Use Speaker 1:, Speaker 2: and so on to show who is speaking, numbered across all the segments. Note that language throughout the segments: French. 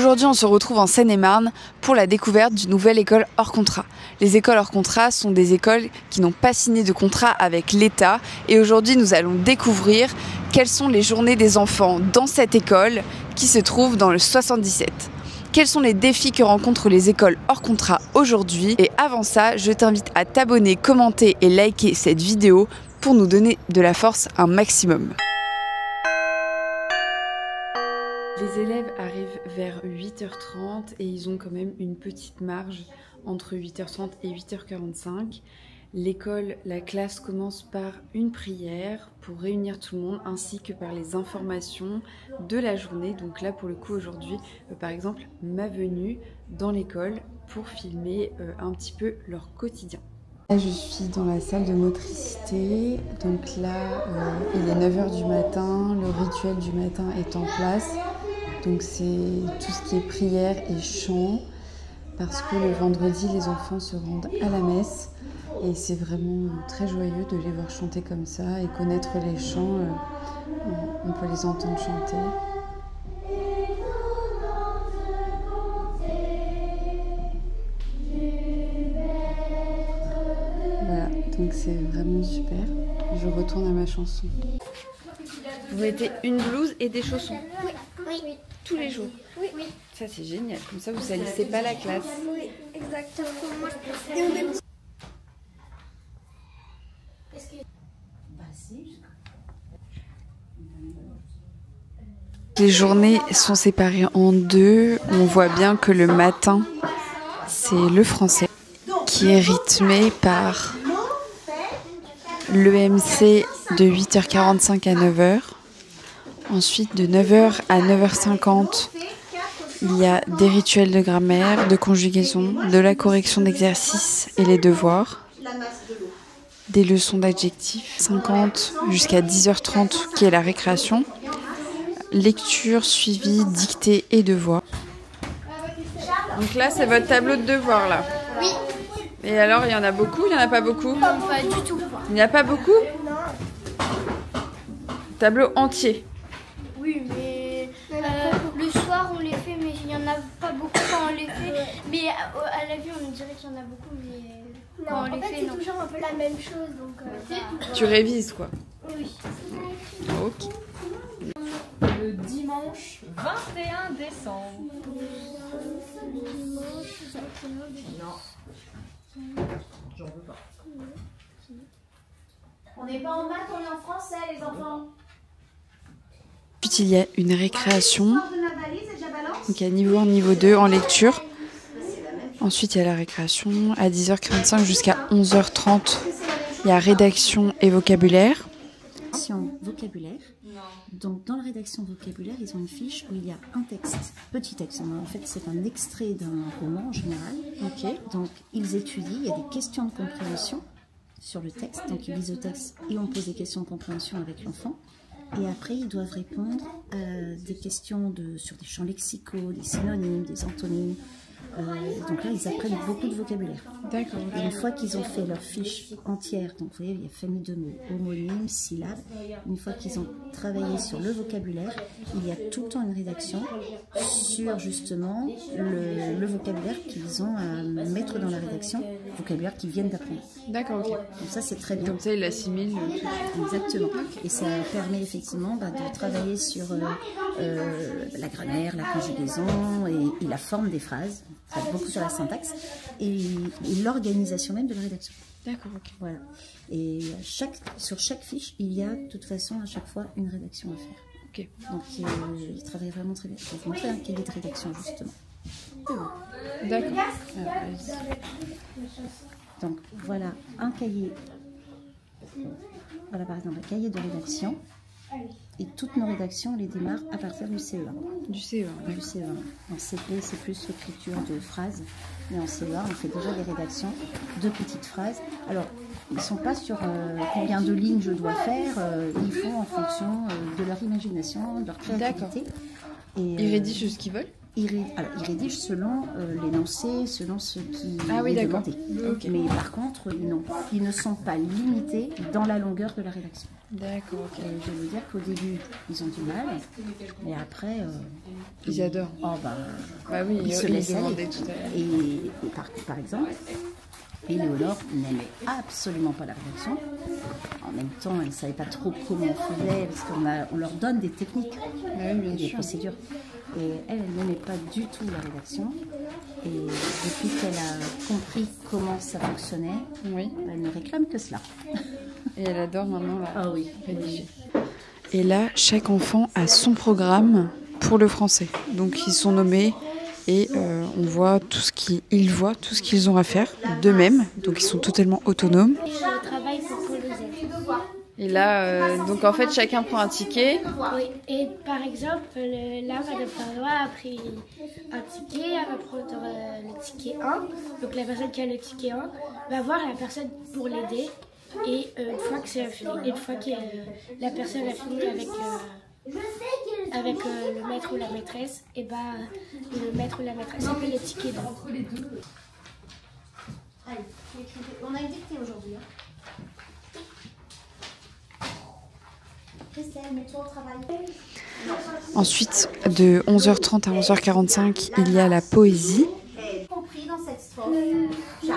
Speaker 1: Aujourd'hui, on se retrouve en Seine-et-Marne pour la découverte d'une nouvelle école hors contrat. Les écoles hors contrat sont des écoles qui n'ont pas signé de contrat avec l'État. Et aujourd'hui, nous allons découvrir quelles sont les journées des enfants dans cette école qui se trouve dans le 77. Quels sont les défis que rencontrent les écoles hors contrat aujourd'hui? Et avant ça, je t'invite à t'abonner, commenter et liker cette vidéo pour nous donner de la force un maximum. Les élèves arrivent vers 8h30 et ils ont quand même une petite marge entre 8h30 et 8h45. L'école, la classe commence par une prière pour réunir tout le monde ainsi que par les informations de la journée. Donc là pour le coup aujourd'hui, par exemple, ma venue dans l'école pour filmer un petit peu leur quotidien. Là, je suis dans la salle de motricité, donc là il est 9h du matin, le rituel du matin est en place. Donc c'est tout ce qui est prière et chant, parce que le vendredi, les enfants se rendent à la messe. Et c'est vraiment très joyeux de les voir chanter comme ça et connaître les chants. On peut les entendre chanter. Voilà, donc c'est vraiment super. Je retourne à ma chanson. Vous mettez une blouse et des chaussons?
Speaker 2: Oui.
Speaker 1: Tous les jours?
Speaker 2: Oui.
Speaker 1: Ça c'est génial, comme ça vous salissez pas la classe.
Speaker 2: Oui, exactement. Moi je préfère.
Speaker 1: Les journées sont séparées en deux. On voit bien que le matin, c'est le français qui est rythmé par l'EMC de 8h45 à 9h. Ensuite, de 9h à 9h50, il y a des rituels de grammaire, de conjugaison, de la correction d'exercices et les devoirs, des leçons d'adjectifs, 50 jusqu'à 10h30 qui est la récréation, lecture suivie, dictée et devoirs. Donc là, c'est votre tableau de devoirs là.
Speaker 2: Oui.
Speaker 1: Et alors, il y en a beaucoup, il n'y en a pas beaucoup?
Speaker 2: Pas du tout.
Speaker 1: Il n'y a pas beaucoup?
Speaker 2: Non.
Speaker 1: Tableau entier.
Speaker 2: Oui, mais le soir on les fait, mais il n'y en a pas beaucoup quand on les fait. Mais à la vue, on dirait qu'il y en a beaucoup, mais quand on les fait, c'est toujours un peu la même chose. Donc,
Speaker 1: Tu révises quoi?
Speaker 2: Oui.
Speaker 1: Ok.
Speaker 3: Le dimanche 21 décembre. Non. J'en veux pas.
Speaker 4: On n'est pas en maths, on est en français, les enfants.
Speaker 1: Ensuite, il y a une récréation, donc à niveau 1, niveau 2 en lecture. Ensuite, il y a la récréation à 10h45 jusqu'à 11h30. Il y a rédaction et vocabulaire.
Speaker 5: Vocabulaire. Donc dans la rédaction vocabulaire, ils ont une fiche où il y a un texte, petit texte. En fait, c'est un extrait d'un roman en général. Donc ils étudient, il y a des questions de compréhension sur le texte. Donc ils lisent le texte et on pose des questions de compréhension avec l'enfant. Et après, ils doivent répondre à des questions sur des champs lexicaux, des synonymes, des antonymes. Donc là, ils apprennent beaucoup de vocabulaire.
Speaker 1: D'accord.
Speaker 5: Et une fois qu'ils ont fait leur fiche entière, donc vous voyez, il y a famille de mots, homonymes, syllabes. Une fois qu'ils ont travaillé sur le vocabulaire, il y a tout le temps une rédaction sur justement le vocabulaire qu'ils ont à mettre dans la rédaction, vocabulaire qu'ils viennent d'apprendre.
Speaker 1: D'accord, ok.
Speaker 5: Donc ça, c'est très bien.
Speaker 1: Comme ça, il assimile.
Speaker 5: Exactement. Et ça permet effectivement de travailler sur la grammaire, la conjugaison et la forme des phrases. Ça va beaucoup sur la syntaxe et l'organisation même de la rédaction.
Speaker 1: D'accord, ok.
Speaker 5: Voilà. Et sur chaque fiche, il y a de toute façon à chaque fois une rédaction à faire.
Speaker 1: Ok.
Speaker 5: Donc il travaille vraiment très bien. Je vais vous montrer un cahier de rédaction justement.
Speaker 1: D'accord.
Speaker 5: Donc voilà un cahier. Voilà par exemple un cahier de rédaction. Et toutes nos rédactions, on les démarre à partir du CE1.
Speaker 1: Du CE1.
Speaker 5: Du CE1. En CP, c'est plus l'écriture de phrases. Mais en CE1, on fait déjà des rédactions de petites phrases. Alors, ils ne sont pas sur combien de lignes je dois faire. Ils font en fonction de leur imagination, de leur créativité. Et,
Speaker 1: ils rédigent ce qu'ils veulent?
Speaker 5: Ils rédigent selon l'énoncé, selon ce qui est demandé.
Speaker 1: Okay.
Speaker 5: Mais par contre, non, ils ne sont pas limités dans la longueur de la rédaction.
Speaker 1: D'accord.
Speaker 5: Je vais vous dire qu'au début, ils ont du mal, mais après,
Speaker 1: ils adorent.
Speaker 5: Oh, bah
Speaker 1: oui,
Speaker 5: ils se laissent aller.
Speaker 1: Tout à l'heure.
Speaker 5: Et par exemple, Éléonore n'aimait absolument pas la rédaction. En même temps, elle ne savait pas trop comment on faisait, parce qu'on leur donne des techniques, des procédures. Et elle n'aimait pas du tout la rédaction. Et depuis qu'elle a compris comment ça fonctionnait, elle ne réclame que cela.
Speaker 1: Et elle adore maintenant
Speaker 5: rédiger.
Speaker 1: Et là, chaque enfant a son programme pour le français. Donc ils sont nommés et on voit tout ce qu'ils ont à faire d'eux-mêmes. Donc ils sont totalement autonomes.
Speaker 2: Je travaille pour Pauloset.
Speaker 1: Et là, donc en fait, chacun prend un ticket.
Speaker 2: Oui, et par exemple, là, Madame Parlois a pris un ticket, elle va prendre le ticket 1. Donc la personne qui a le ticket 1 va voir la personne pour l'aider. Et une fois que c'est fini, une fois que la personne a fini avec le maître ou la maîtresse, et le maître ou la maîtresse a pris le ticket 1.
Speaker 4: Allez, on a une dictée aujourd'hui. Christelle, mets-toi au travail.
Speaker 1: Ensuite, de 11h30 à 11h45, il y a la poésie.
Speaker 4: Compris dans cette strophe. Il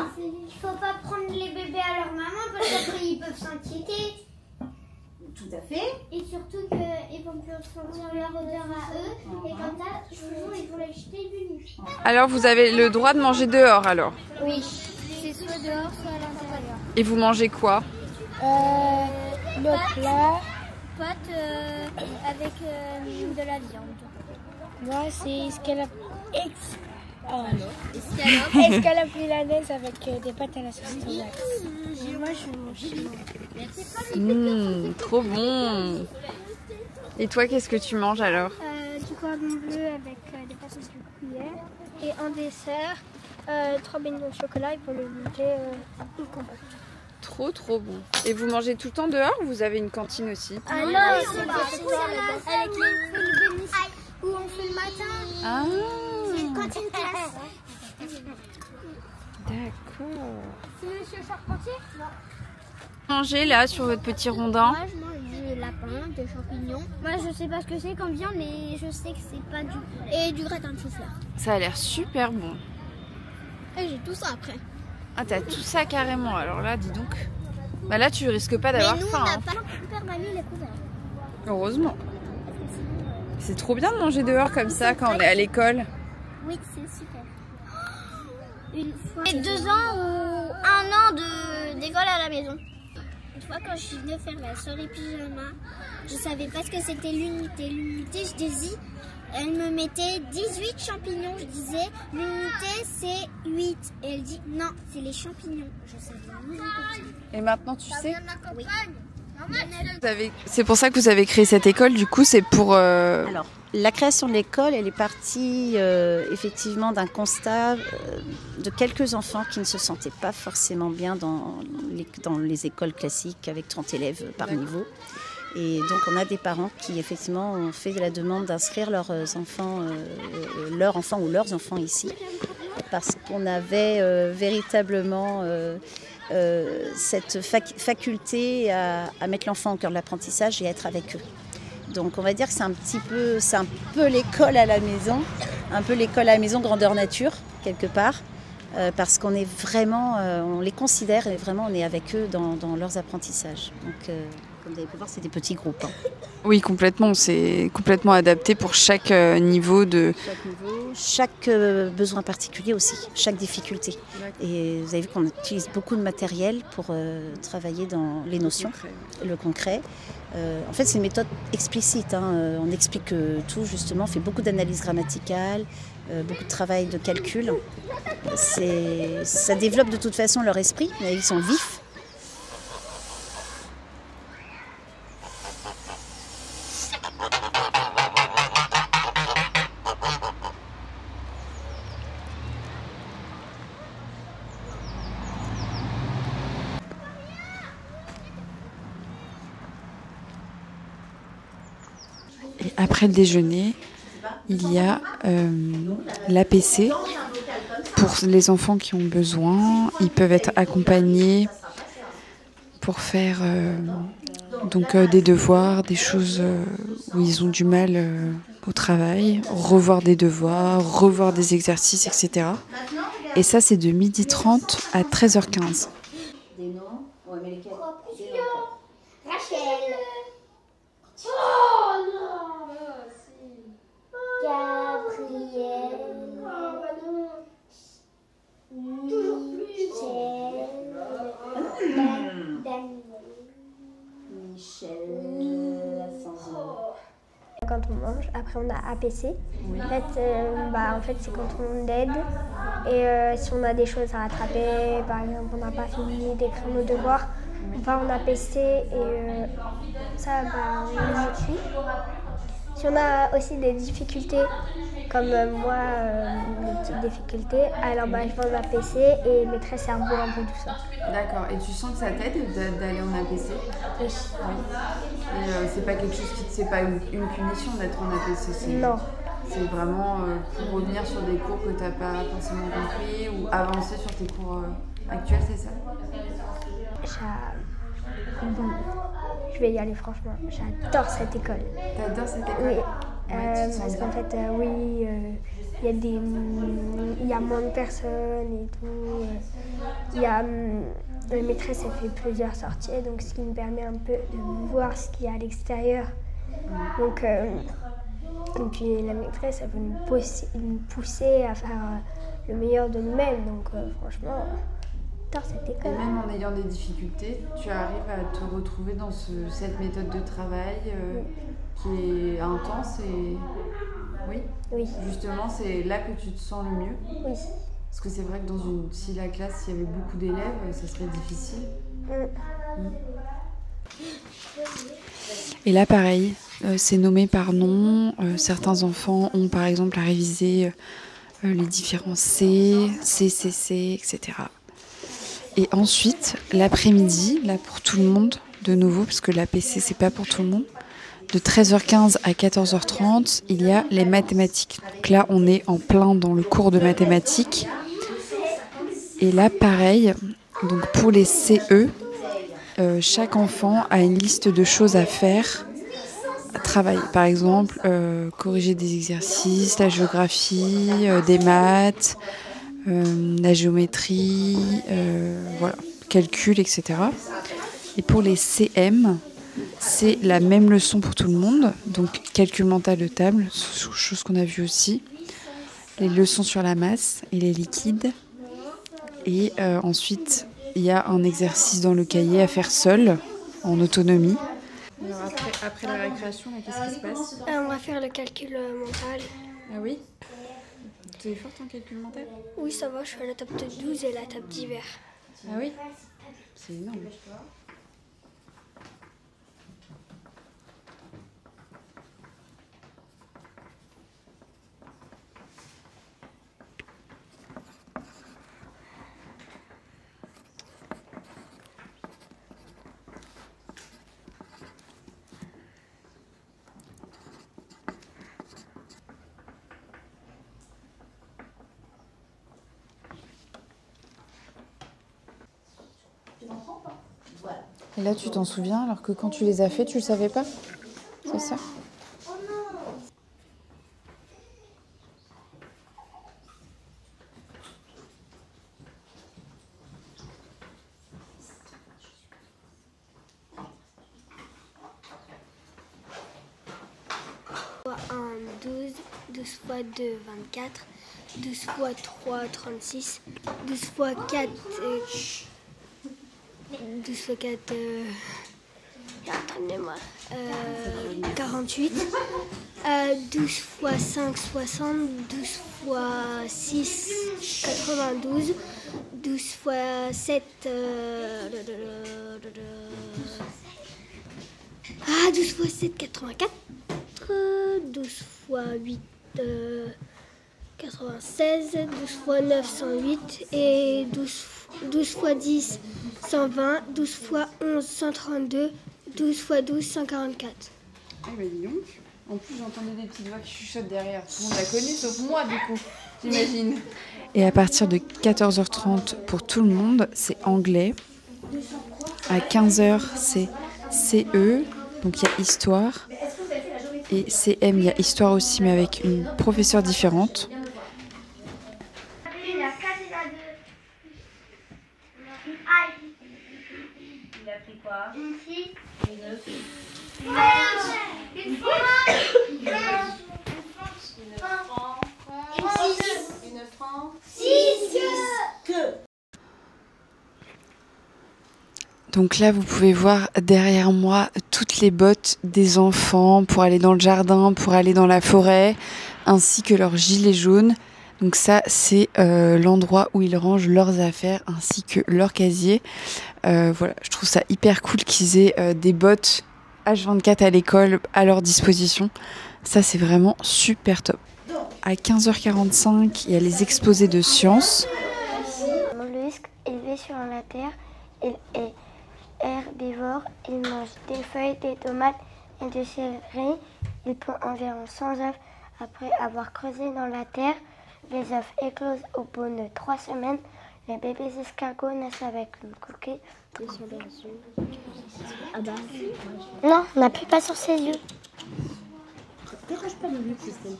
Speaker 4: faut pas prendre les bébés à leur maman parce qu'après ils peuvent s'inquiéter. Tout à fait. Et surtout qu'ils vont plus sentir leur odeur à eux. Et comme ça, toujours ils vont les jeter du nid.
Speaker 1: Alors, vous avez le droit de manger dehors alors?
Speaker 2: Oui, c'est soit dehors, soit à l'intérieur.
Speaker 1: Et vous mangez quoi?
Speaker 2: Le plat. Pâtes avec de la viande. Moi, c'est escalope milanaise avec des pâtes à la sauce tomate. Moi, je mange.
Speaker 1: Trop bon. Et toi, qu'est-ce que tu manges alors?
Speaker 2: Du cordon bleu avec des pâtes de cuillère. Et en dessert, 3 beignets au chocolat et pour le goûter, une compote.
Speaker 1: Trop bon. Et vous mangez tout le temps dehors ou vous avez une cantine aussi?
Speaker 2: Ah non, c'est avec les bénis où on fait le matin.
Speaker 1: Ah,
Speaker 2: c'est une cantine classe.
Speaker 1: D'accord.
Speaker 2: C'est monsieur Charpentier? Non.
Speaker 1: Mangez là sur votre petit rondin?
Speaker 2: Moi je mange du lapin, des champignons. Moi je sais pas ce que c'est comme viande, mais je sais que c'est pas du poulet. Et du gratin de chou-fleur.
Speaker 1: Ça a l'air super bon.
Speaker 2: Et j'ai tout ça après.
Speaker 1: Ah, t'as tout ça carrément, alors là, dis donc. Bah là, tu risques pas d'avoir faim.
Speaker 2: Mais nous, on n'a pas super mamie les couverts.
Speaker 1: Heureusement. C'est trop bien de manger dehors comme ça quand on est à l'école.
Speaker 2: Oui, c'est super. Une fois. Et 2 ans ou 1 an d'école à la maison. Une fois, quand je suis venue faire la soirée pyjama, je savais pas ce que c'était l'unité. L'unité, je disais, elle me mettait 18 champignons. Je disais, l'unité c'est 8. Et elle dit, non, c'est les champignons. Je savais rien.
Speaker 1: Et maintenant, tu sais.
Speaker 2: Oui.
Speaker 1: C'est pour ça que vous avez créé cette école, du coup, c'est pour...
Speaker 5: Alors, la création de l'école, elle est partie effectivement d'un constat de quelques enfants qui ne se sentaient pas forcément bien dans les écoles classiques avec 30 élèves par niveau. Et donc on a des parents qui effectivement ont fait la demande d'inscrire leurs enfants ou leurs enfants ici, parce qu'on avait véritablement cette faculté à mettre l'enfant au cœur de l'apprentissage et à être avec eux. Donc on va dire que c'est un peu l'école à la maison, un peu l'école à la maison grandeur nature quelque part, parce qu'on est vraiment, on les considère et vraiment on est avec eux dans leurs apprentissages. Donc comme vous avez pu voir, c'est des petits groupes. Hein.
Speaker 1: Oui, complètement. C'est complètement adapté pour chaque niveau de...
Speaker 5: Chaque besoin particulier aussi, chaque difficulté. Et vous avez vu qu'on utilise beaucoup de matériel pour travailler dans les notions, le concret. En fait, c'est une méthode explicite. Hein. On explique tout, justement. On fait beaucoup d'analyse grammaticale, beaucoup de travail de calcul. Ça développe de toute façon leur esprit. Ils sont vifs.
Speaker 1: Et après le déjeuner, il y a l'APC pour les enfants qui ont besoin. Ils peuvent être accompagnés pour faire Donc des devoirs, des choses où ils ont du mal au travail, revoir des devoirs, revoir des exercices, etc. Et ça, c'est de 12h30 à 13h15.
Speaker 5: Des noms. Ouais, mais lesquels?
Speaker 4: Rachel. Oh non. Gabriel. Oh bah non.
Speaker 5: Michel.
Speaker 2: Quand on mange, après on a APC. Oui. En fait c'est quand on aide et si on a des choses à rattraper, par exemple on n'a pas fini d'écrire nos devoirs, on va en APC et ça on les écrit. Si on a aussi des difficultés, comme moi, des petites difficultés, alors je vais en APC et mettrai cerveau un peu tout ça.
Speaker 1: D'accord. Et tu sens que ça t'aide d'aller en APC?
Speaker 2: Oui.
Speaker 1: Et c'est pas quelque chose c'est pas une punition d'être en APC?
Speaker 2: Non.
Speaker 1: C'est vraiment pour revenir sur des cours que t'as pas forcément compris ou avancer sur tes cours actuels, c'est ça?
Speaker 2: Bon, je vais y aller franchement. J'adore cette école.
Speaker 1: T'adores cette école?
Speaker 2: Oui.
Speaker 1: Ouais,
Speaker 2: parce qu'en fait, il y a moins de personnes et tout. La maîtresse, elle fait plusieurs sorties, donc ce qui me permet un peu de voir ce qu'il y a à l'extérieur. Donc la maîtresse, elle veut nous pousser à faire le meilleur de nous-mêmes. Donc franchement, j'adore cette école.
Speaker 1: Et même en ayant des difficultés, tu arrives à te retrouver dans cette méthode de travail qui est intense et... Oui. Justement, c'est là que tu te sens le mieux.
Speaker 2: Oui.
Speaker 1: Parce que c'est vrai que si la classe, il y avait beaucoup d'élèves, ça serait difficile. Et là, pareil, c'est nommé par nom. Certains enfants ont par exemple à réviser les différents C, CCC, etc. Et ensuite, l'après-midi, là pour tout le monde, de nouveau, parce que l'APC, c'est pas pour tout le monde, de 13h15 à 14h30, il y a les mathématiques. Donc là, on est en plein dans le cours de mathématiques. Et là, pareil, donc pour les CE, chaque enfant a une liste de choses à faire, à travailler. Par exemple, corriger des exercices, la géographie, des maths, la géométrie, voilà, calcul, etc. Et pour les CM, c'est la même leçon pour tout le monde, donc calcul mental de table, chose qu'on a vue aussi, les leçons sur la masse et les liquides, et ensuite il y a un exercice dans le cahier à faire seul, en autonomie. Alors après la récréation, qu'est-ce qui se passe?
Speaker 2: On va faire le calcul mental.
Speaker 1: Ah oui? Tu es forte en calcul mental?
Speaker 2: Oui, ça va, je suis à la table de 12 et la table d'hiver.
Speaker 1: Ah oui? C'est énorme. Et là, tu t'en souviens, alors que quand tu les as fait, tu le savais pas? C'est ça?
Speaker 2: Un 12, 12 fois 2, 24, 12 fois 3, 36, 12 fois 4... 12 fois 4, attendez-moi, 48, 12 fois 5, 60, 12 fois 6, 92, 12 fois 7, 12 fois 7, 84, 12 fois 8, 96, 12 fois 9, 108 et 12 fois 10, 120, 12 fois 11, 132, 12 fois 12, 144.
Speaker 1: Ah bah dis donc, en plus j'entendais des petites voix qui chuchotent derrière. Tout le monde la connaît sauf moi du coup, j'imagine. Et à partir de 14h30 pour tout le monde, c'est anglais. À 15h, c'est CE, donc il y a histoire. Et CM, il y a histoire aussi, mais avec une professeure différente.
Speaker 4: Il a 4 et la 2.
Speaker 3: Il a pris quoi?
Speaker 4: Une 6.
Speaker 3: Une 9.
Speaker 4: Une fois.
Speaker 3: Une franc.
Speaker 4: 6.
Speaker 1: Donc là, vous pouvez voir derrière moi toutes les bottes des enfants pour aller dans le jardin, pour aller dans la forêt, ainsi que leurs gilets jaunes. Donc ça, c'est l'endroit où ils rangent leurs affaires, ainsi que leur casier. Voilà, je trouve ça hyper cool qu'ils aient des bottes H24 à l'école à leur disposition. Ça, c'est vraiment super top. À 15h45, il y a les exposés de sciences.
Speaker 2: Mollusque élevé sur la terre, il est herbivore, il mange des feuilles, des tomates et des céleri. Il pond environ 100 œufs après avoir creusé dans la terre. Les œufs éclosent au bout de 3 semaines. Les bébés escargots naissent avec une coquille. Non, on n'appuie pas sur ses yeux.
Speaker 5: Dérange pas le lieu, Christelle.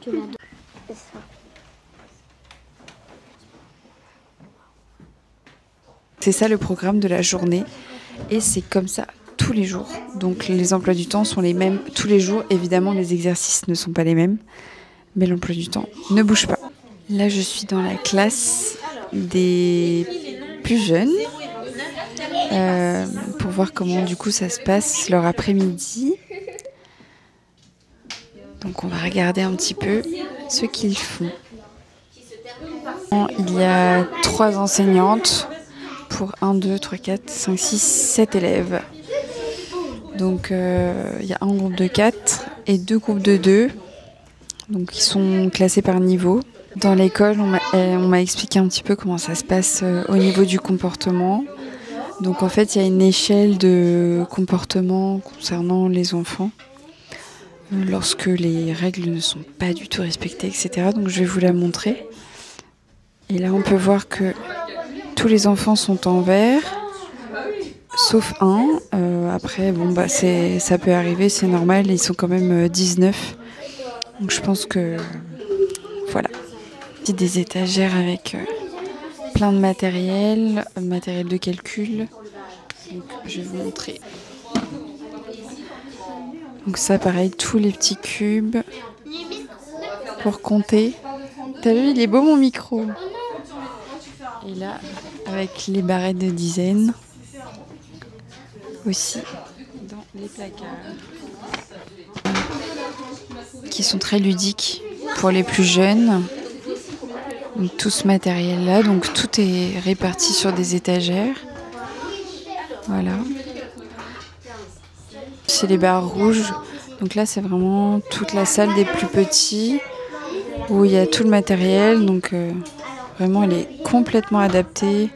Speaker 2: Tu l'as. C'est ça.
Speaker 1: C'est ça le programme de la journée et c'est comme ça tous les jours. Donc les emplois du temps sont les mêmes tous les jours. Évidemment, les exercices ne sont pas les mêmes, mais l'emploi du temps ne bouge pas. Là, je suis dans la classe des plus jeunes pour voir comment du coup ça se passe leur après-midi. Donc on va regarder un petit peu ce qu'ils font. Il y a 3 enseignantes pour 1, 2, 3, 4, 5, 6, 7 élèves. Donc il y a un groupe de 4 et 2 groupes de 2. Donc ils sont classés par niveau. Dans l'école, on m'a expliqué un petit peu comment ça se passe au niveau du comportement. Donc en fait, il y a une échelle de comportement concernant les enfants lorsque les règles ne sont pas du tout respectées, etc. Donc je vais vous la montrer. Et là, on peut voir que tous les enfants sont en vert, sauf un. Après, bon, bah, ça peut arriver, c'est normal. Ils sont quand même 19. Donc je pense que voilà. Des étagères avec plein de matériel de calcul. Donc, je vais vous montrer. Donc ça, pareil, tous les petits cubes pour compter. T'as vu, il est beau mon micro. Et là, avec les barrettes de dizaines aussi dans les placards, qui sont très ludiques pour les plus jeunes. Donc, tout ce matériel là, donc tout est réparti sur des étagères. Voilà. C'est les barres rouges. Donc là, c'est vraiment toute la salle des plus petits où il y a tout le matériel. Donc vraiment, elle est complètement adaptée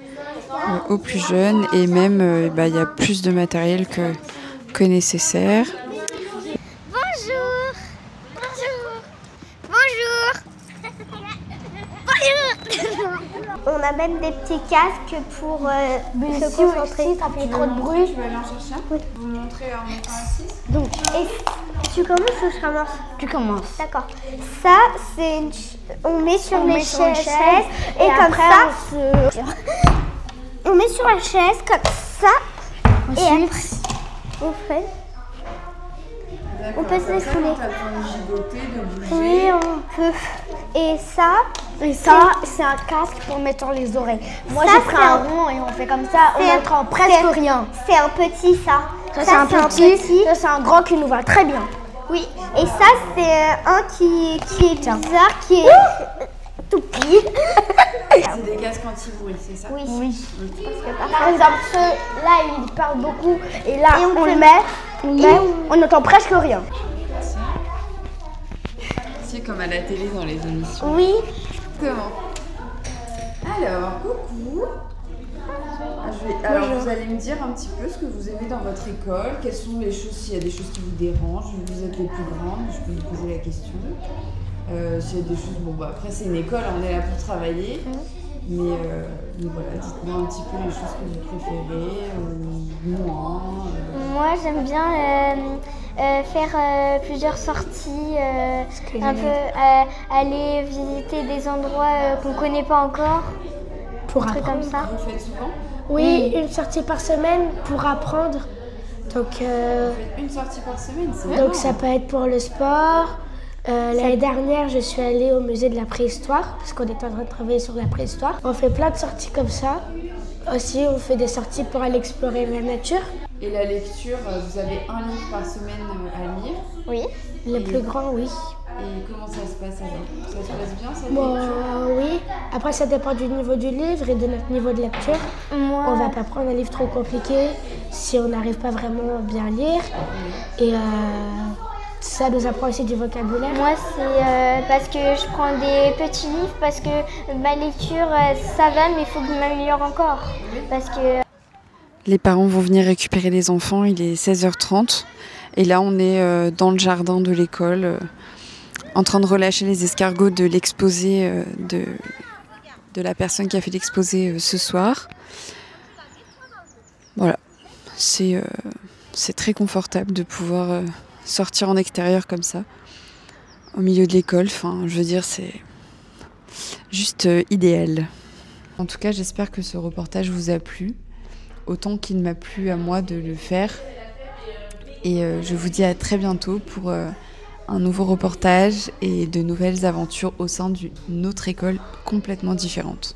Speaker 1: aux plus jeunes et même il y a plus de matériel que nécessaire.
Speaker 2: On a même des petits casques pour se concentrer. Ça fait trop de bruit.
Speaker 1: Je vais aller en chercher.
Speaker 2: Oui.
Speaker 1: Vous montrer en mettant assis.
Speaker 2: Donc, tu commences ou je commence?
Speaker 5: Tu commences.
Speaker 2: D'accord. Ça, c'est on met sur les chaises et comme ça, on met sur la chaise comme ça. Et après, on peut se défouler. Oui, on peut. Et ça, c'est un casque pour mettre dans les oreilles. Moi, j'ai pris un rond et on fait comme ça, on n'entend presque rien. C'est un petit, ça. Ça, c'est un petit. Ça, c'est un grand qui nous va très bien. Oui. Et ça, c'est un qui est bizarre, qui est tout petit.
Speaker 1: C'est des casques anti-bruit, c'est ça?
Speaker 2: Oui. Parce que, par exemple, ceux-là, ils parlent beaucoup. Et là, on le met, on n'entend presque rien.
Speaker 1: C'est comme à la télé dans les émissions.
Speaker 2: Oui.
Speaker 1: Comment? Alors, coucou. Alors, vous allez me dire un petit peu ce que vous aimez dans votre école. Quelles sont les choses, s'il y a des choses qui vous dérangent, vous êtes les plus grandes, je peux vous poser la question. S'il y a des choses, bon, bah, après, c'est une école, on est là pour travailler. Mais voilà, dites-moi un petit peu les choses que vous préférez, ou moins.
Speaker 2: Moi, j'aime bien faire plusieurs sorties, un peu aller visiter des endroits qu'on ne connaît pas encore,
Speaker 6: pour
Speaker 2: un truc comme ça.
Speaker 1: Vous faites souvent?
Speaker 6: Oui, une sortie par semaine pour apprendre. Donc,
Speaker 1: Vous faites une sortie par semaine, c'est vrai.
Speaker 6: Donc ça peut être pour le sport. L'année dernière, je suis allée au musée de la préhistoire parce qu'on est en train de travailler sur la préhistoire. On fait plein de sorties comme ça. Aussi, on fait des sorties pour aller explorer la nature.
Speaker 1: Et la lecture, vous avez un livre par semaine à lire?
Speaker 2: Oui.
Speaker 6: Le plus grand, oui.
Speaker 1: Et comment ça se passe alors? Ça se passe bien cette lecture?
Speaker 6: Oui. Après, ça dépend du niveau du livre et de notre niveau de lecture. On va pas prendre un livre trop compliqué si on n'arrive pas vraiment à bien lire. Et ça nous apprend aussi du vocabulaire.
Speaker 2: Moi, c'est parce que je prends des petits livres, parce que ma lecture, ça va, mais il faut que je m'améliore encore. Parce que...
Speaker 1: Les parents vont venir récupérer les enfants, il est 16h30. Et là, on est dans le jardin de l'école, en train de relâcher les escargots de l'exposé de la personne qui a fait l'exposé ce soir. Voilà, c'est très confortable de pouvoir sortir en extérieur comme ça, au milieu de l'école. Enfin, je veux dire, c'est juste idéal. En tout cas, j'espère que ce reportage vous a plu, autant qu'il m'a plu à moi de le faire. Et je vous dis à très bientôt pour un nouveau reportage et de nouvelles aventures au sein d'une autre école complètement différente.